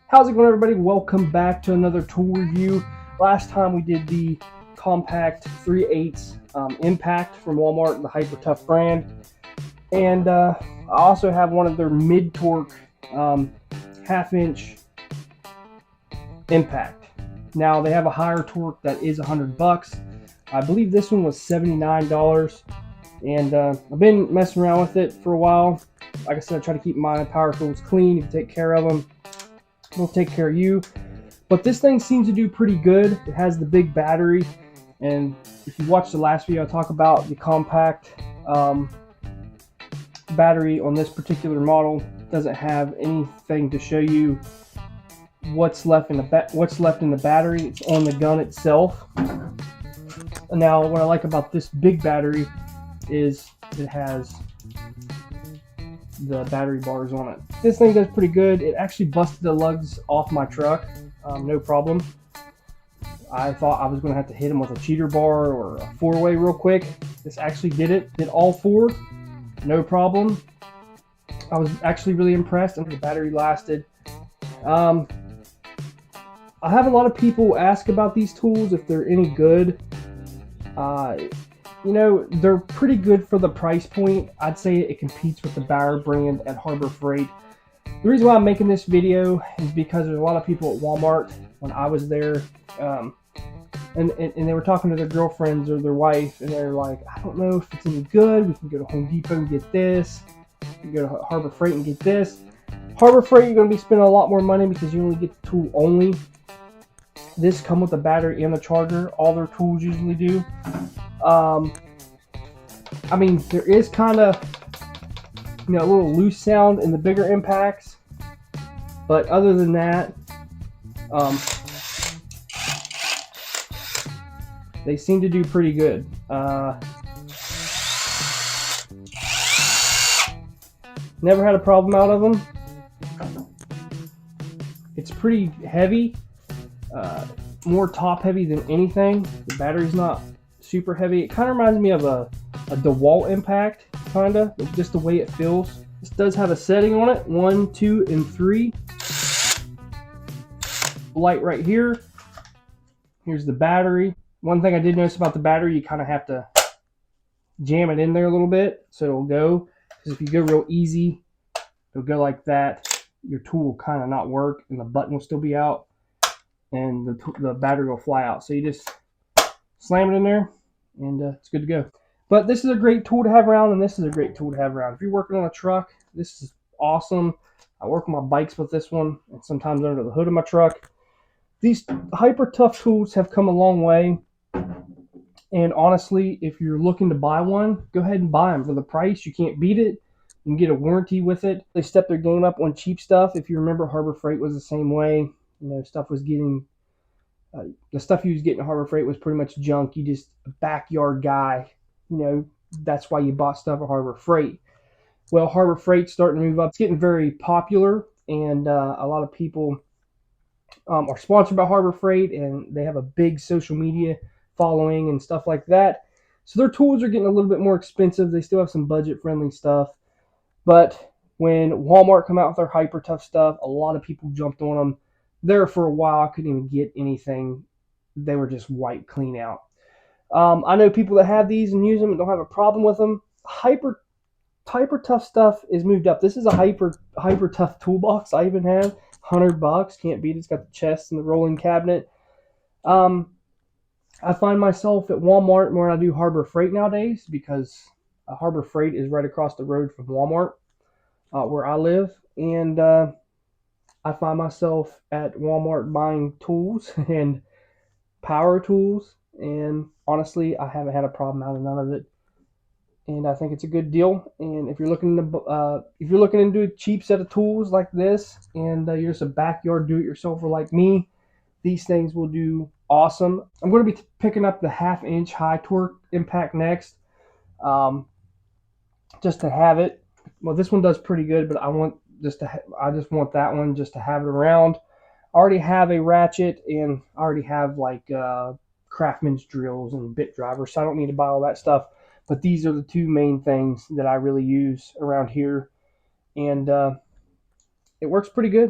How's it going, everybody? Welcome back to another tool review. Last time we did the compact 3/8 Impact from Walmart, the Hyper Tough brand, and I also have one of their Mid-Torque half-inch Impact. Now they have a higher torque that is $100. I believe this one was $79, and I've been messing around with it for a while. Like I said, I try to keep my power tools clean and take care of them. Will take care of you. But this thing seems to do pretty good. It has the big battery, and if you watch the last video, I talk about the compact battery on this particular model. It doesn't have anything to show you what's left in the battery. It's on the gun itself. Now, what I like about this big battery is it has the battery bars on it. This thing does pretty good. It actually busted the lugs off my truck, no problem. I thought I was going to have to hit them with a cheater bar or a four-way real quick. This actually did all four, no problem. I was actually really impressed, and the battery lasted. I have a lot of people ask about these tools, if they're any good. You know, they're pretty good for the price point. I'd say it competes with the Bauer brand at Harbor Freight. The reason why I'm making this video is because there's a lot of people at Walmart when I was there, and they were talking to their girlfriends or their wife, and they're like, I don't know if it's any good. We can go to Home Depot and get this. We can go to Harbor Freight and get this. Harbor Freight, you're going to be spending a lot more money because you only get the tool only. This come with the battery and the charger. All their tools usually do. I mean, there is kind of, a little loose sound in the bigger impacts, but other than that, they seem to do pretty good. Never had a problem out of them. It's pretty heavy, more top heavy than anything. The battery's not super heavy. It kind of reminds me of a DeWalt Impact, kinda, just the way it feels. This does have a setting on it, 1, 2, and 3. Light right here. Here's the battery. One thing I did notice about the battery, you kind of have to jam it in there a little bit so it'll go. Because if you go real easy, it'll go like that. Your tool will kind of not work, and the button will still be out, and the battery will fly out. So you just slam it in there, and it's good to go. But this is a great tool to have around, and this is a great tool to have around. If you're working on a truck, this is awesome. I work on my bikes with this one, and sometimes under the hood of my truck. These Hyper Tough tools have come a long way, and honestly, if you're looking to buy one, go ahead and buy them. For the price, you can't beat it. You can get a warranty with it. They stepped their game up on cheap stuff. If you remember, Harbor Freight was the same way. Stuff was getting... the stuff you was getting at Harbor Freight was pretty much junk. You just a backyard guy. That's why you bought stuff at Harbor Freight. Well, Harbor Freight's starting to move up. It's getting very popular, and a lot of people are sponsored by Harbor Freight, and they have a big social media following and stuff like that. So their tools are getting a little bit more expensive. They still have some budget-friendly stuff. But when Walmart come out with their Hyper Tough stuff, a lot of people jumped on them. There for a while, I couldn't even get anything. They were just wiped clean out. I know people that have these and use them and don't have a problem with them. Hyper Tough stuff is moved up. This is a Hyper Tough toolbox I even have. $100, can't beat it. It's got the chest and the rolling cabinet. I find myself at Walmart more than I do Harbor Freight nowadays, because Harbor Freight is right across the road from Walmart where I live, and I find myself at Walmart buying tools and power tools, and honestly, I haven't had a problem out of none of it. And I think it's a good deal. And if you're looking to do a cheap set of tools like this, and you're just a backyard do-it-yourselfer like me, these things will do awesome. I'm going to be picking up the half-inch high torque Impact next, just to have it. Well, this one does pretty good, but I just want that one just to have it around. I already have a ratchet, and I already have like Craftsman's drills and bit drivers, so I don't need to buy all that stuff. But these are the two main things that I really use around here, and it works pretty good.